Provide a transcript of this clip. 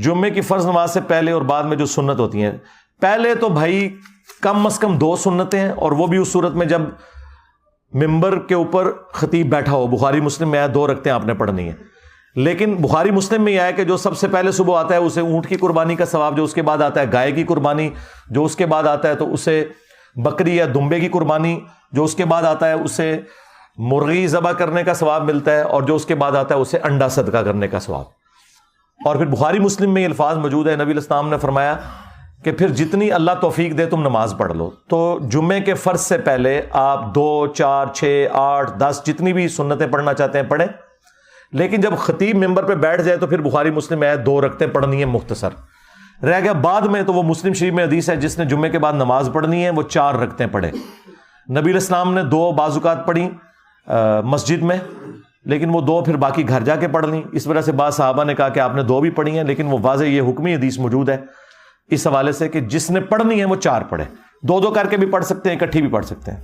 جمعے کی فرض نماز سے پہلے اور بعد میں جو سنت ہوتی ہیں، پہلے تو بھائی کم از کم 2 سنتیں ہیں، اور وہ بھی اس صورت میں جب ممبر کے اوپر خطیب بیٹھا ہو. بخاری مسلم میں آیا 2 رکعتیں آپ نے پڑھنی ہے. لیکن بخاری مسلم میں یہ آیا کہ جو سب سے پہلے صبح آتا ہے اسے اونٹ کی قربانی کا ثواب، جو اس کے بعد آتا ہے گائے کی قربانی، جو اس کے بعد آتا ہے تو اسے بکری یا دمبے کی قربانی، جو اس کے بعد آتا ہے اسے مرغی ذبح کرنے کا ثواب ملتا ہے، اور جو اس کے بعد آتا ہے اسے انڈا صدقہ کرنے کا ثواب. اور پھر بخاری مسلم میں یہ الفاظ موجود ہے، نبی علیہ السلام نے فرمایا کہ پھر جتنی اللہ توفیق دے تم نماز پڑھ لو. تو جمعے کے فرض سے پہلے آپ 2 4 6 8 10 جتنی بھی سنتیں پڑھنا چاہتے ہیں پڑھیں. لیکن جب خطیب ممبر پہ بیٹھ جائے تو پھر بخاری مسلم میں 2 رکعتیں پڑھنی ہیں مختصر. رہ گیا بعد میں تو وہ مسلم شریف میں حدیث ہے جس نے جمعے کے بعد نماز پڑھنی ہے وہ 4 رکعتیں پڑھے. نبی علیہ السلام نے 2 بعض اوقات پڑھی مسجد میں، لیکن وہ 2 پھر باقی گھر جا کے پڑھ لیں. اس وجہ سے بعض صحابہ نے کہا کہ آپ نے 2 بھی پڑھی ہیں، لیکن وہ واضح یہ حکمی حدیث موجود ہے اس حوالے سے کہ جس نے پڑھنی ہے وہ 4 پڑھے. 2 کر کے بھی پڑھ سکتے ہیں، اکٹھی بھی پڑھ سکتے ہیں.